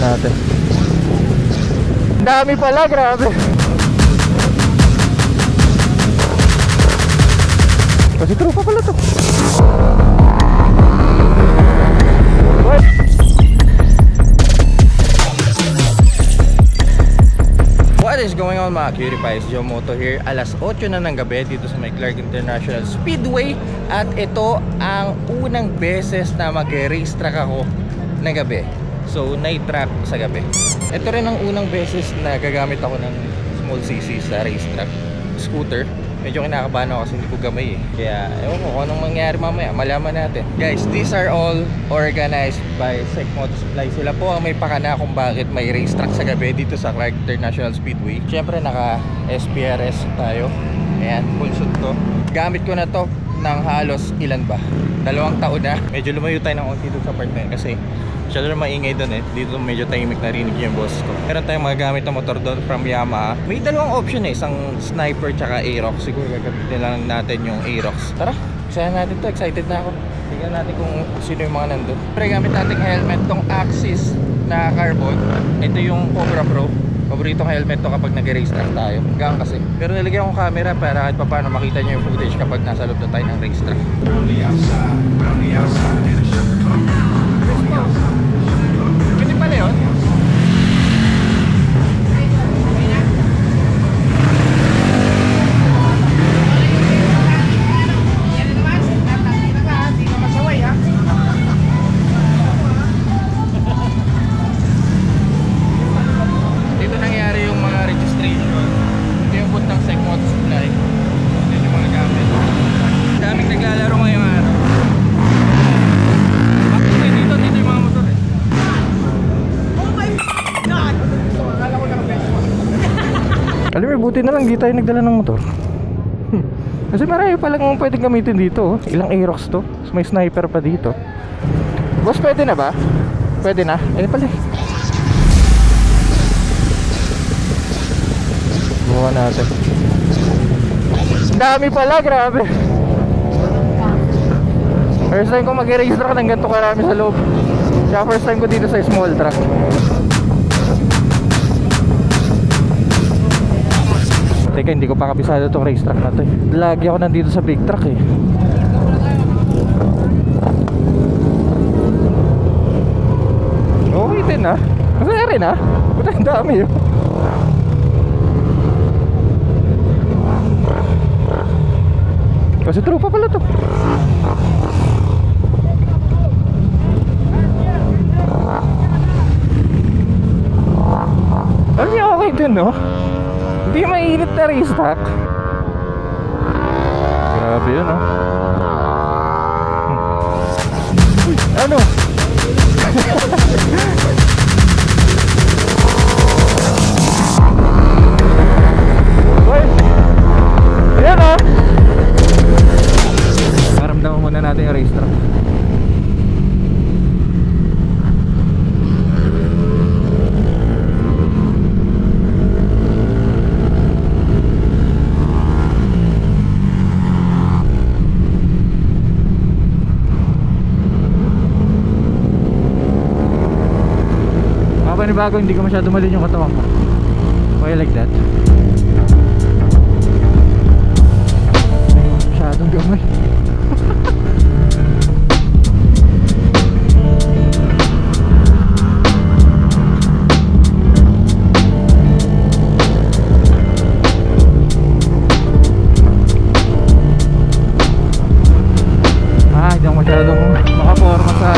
natin. Dami pala, grabe. Kasi tropa pala to. What is going on mga cutie pies? Joe Moto here. Alas 8 na ng gabi dito sa may Clark International Speedway. At ito ang unang beses na mag-racetrack ako na gabi. So night track sa gabi. Ito rin ang unang beses na gagamit ako ng small cc sa racetrack. Scooter. Medyo kinakabahan ako kasi hindi ko gamay eh. Kaya ewan ko kung anong mangyari mamaya, malaman natin. Guys, these are all organized by Sec Moto Supply. Sila po ang may pakana kung bakit may racetrack sa gabi dito sa Clark International Speedway. Siyempre naka SPRS tayo. Ayan, full suit to. Gamit ko na to ng halos ilan ba? 2 taon na. Medyo lumayo tayo ng onti dito sa part na yun kasi masyado na maingay doon eh. Dito medyo tahimik na rinig yung boss ko. Meron tayong magagamit na motor doon from Yamaha. May 2 option eh. Isang Sniper tsaka Aerox. Siguro gagamitin lang natin yung Aerox. Tara, isahan natin to. Excited na ako. Tingnan natin kung sino yung mga nandun. Pero gamit natin helmet tong Axis na carbon. Ito yung Cobra Pro. Paboritong helmet to kapag nag-racetrack tayo. Gang kasi. Pero nilagyan ko camera para kahit pa paano makita nyo yung footage kapag nasa loob na tayo ng racetrack. Pwede pala yun? Alam mo, buti na lang di tayo nagdala ng motor. Kasi marami palang pwedeng gamitin dito. Ilang Aerox to. May sniper pa dito. Boss, pwede na ba? Pwede na? Ayun pala. Buka natin. Dami pala, grabe. First time ko mag-racetrack ng ganito karami sa loob. Kaya first time ko dito sa small truck. Teka, hindi ko pa kabisado itong racetrack na to eh. Lagi ako nandito sa big truck eh. Okay din ah. Masaya rin ah. Buta ang dami yun. Kasi tropa pala to. Alam niyo, okay din no? Hindi mainit na racetrack. Grabe yun oh. Uy, ano? Uy, ayan oh. Maramdaman muna natin yung racetrack. Bago hindi ko masyado malin yung katawan ko. Why like that? Masyadong gamay. Hindi ako masyadong makaporma sa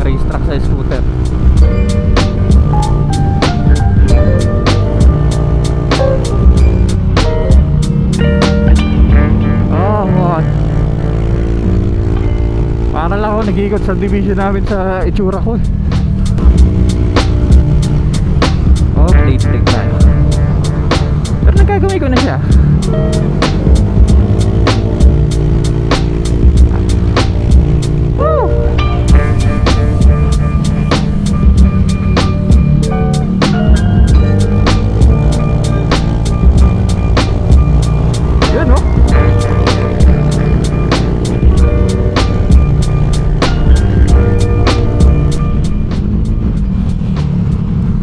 racetrack sa scooter. Oh, what? Para lang ako nag-iikot sa division namin sa itsura ko. late break tayo. Pero nagagawin ko na siya. Woo! Yun, no?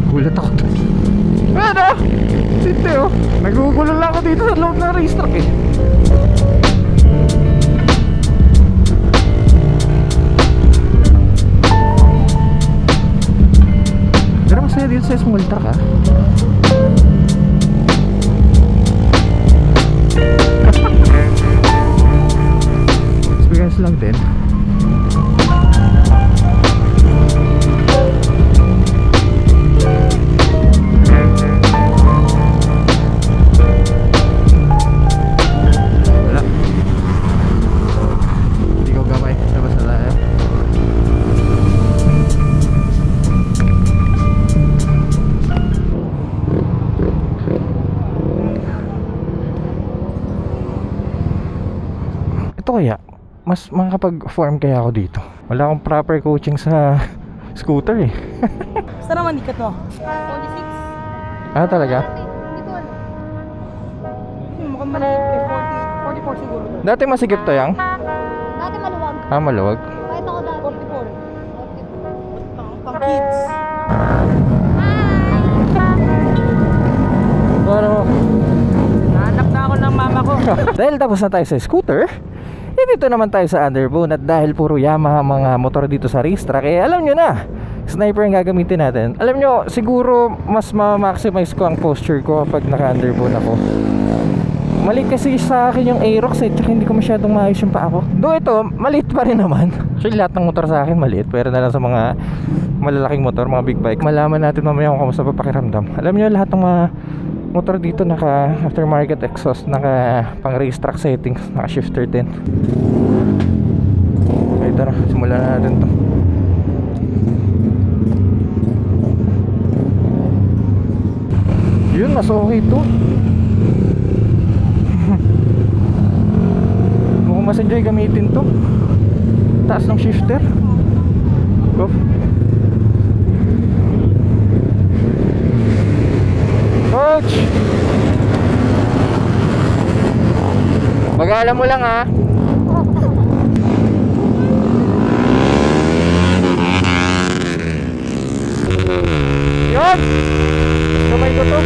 Gulat ako doon. Ano? Hindi, oh. Nagugulo lang ako dito sa loob ng racetrack eh. Pero masaya dito sa small track, ah. Experience lang din. Wala. Hindi ko gamay. Labas na tayo. Ito kaya mas makakapag-form kaya ako dito. Wala akong proper coaching sa scooter eh. Saan naman ikat mo? 46? Ah, talaga? Mukhang maliit eh. 44 siguro. Dati masigip to yang? Dati maluwag. Ah, maluwag. Kahit ako dati. 44. Pang kids. Ano? Nahanap na ako ng mama ko. Dahil tapos na tayo sa scooter, dito naman tayo sa underbone. At dahil puro Yamaha mga motor dito sa racetrack, eh alam nyo na, sniper ang gagamitin natin. Alam nyo, siguro mas ma-maximize ko ang posture ko pag naka-underbone ako. Mali kasi sa akin yung Aerox eh, tsaka hindi ko masyadong maayos yung paa ko. Though ito, maliit pa rin naman. Actually lahat ng motor sa akin maliit, pero na lang sa mga malalaking motor, mga big bike. Malaman natin mamaya kung kamusta pa pakiramdam. Alam nyo, lahat ng mga motor dito naka aftermarket exhaust, naka pang racetrack settings, naka shifter din. Okay, tara, simulan na natin to. Yun, mas okay to. Mukhang mas enjoy gamitin to. Taas ng shifter. Go. Coach! Mag-alam mo lang ha. Yun! Kamay ko to.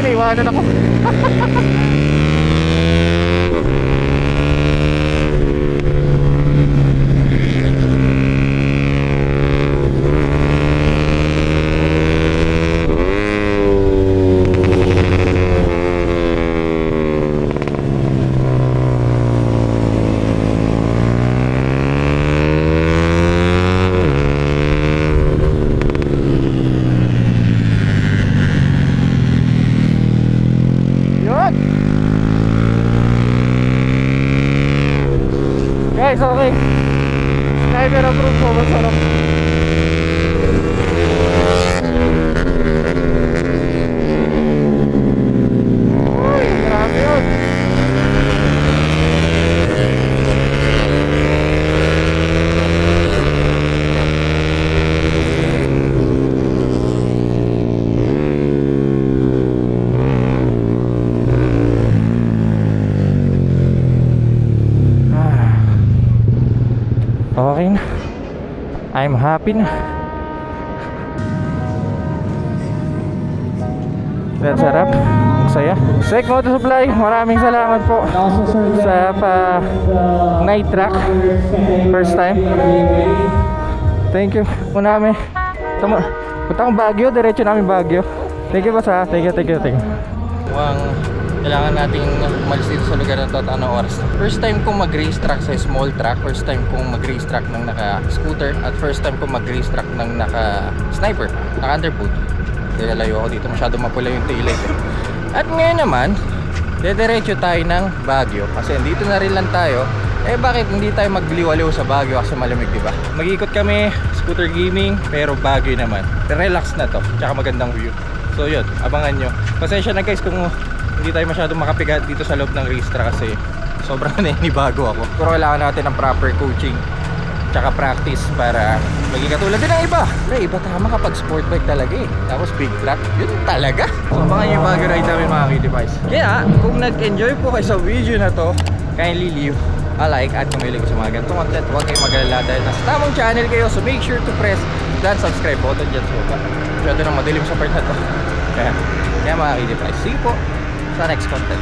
naiwanan ako. Yun. Guys, okay. Sniper approve po, masarap. Uy, grabe yun. Okay na. I'm happy na. Ang sarap. Ang saya. Sek Moto Supply, maraming salamat po sa night track. First time. Thank you. Punta kami. Punta akong Baguio. Diretso namin Baguio. Thank you, boss ha. Thank you. Kailangan nating umalis dito sa lugar na to at anong oras. First time kong mag-racetrack sa small track, first time kong mag-racetrack ng naka-scooter, at first time kong mag-racetrack ng naka-sniper, naka-underboot. Nilalayo ako dito, masyado mapula yung taillight eh. At ngayon naman, dediretso tayo ng Baguio kasi dito na rin lang tayo. Eh bakit hindi tayo magliwaliw sa Baguio kasi malamig, diba? Mag-ikot kami, scooter gaming, pero Baguio naman. Relax na to, tsaka magandang view. So yun, abangan nyo. Pasensya na guys kung hindi tayo masyadong makapigat dito sa loob ng racetrack kasi sobrang naninibago ako. Pero kailangan natin ng proper coaching tsaka practice para maging katulad din ng iba. Pero iba tama kapag sport bike talaga eh. Tapos big track, yun talaga. So abangan nyo yung Baguio ride namin mga K-Device. Kaya kung nag-enjoy po kayo sa video na to, kindly leave a like at kung mahilig sa mga ganitong content, huwag kayong mag-alala dahil nasa tamang channel kayo. So make sure to press that subscribe button dyan sa baba. Masyado nang madilim sa part na to. Kaya mga K-Device, see you po sa next content.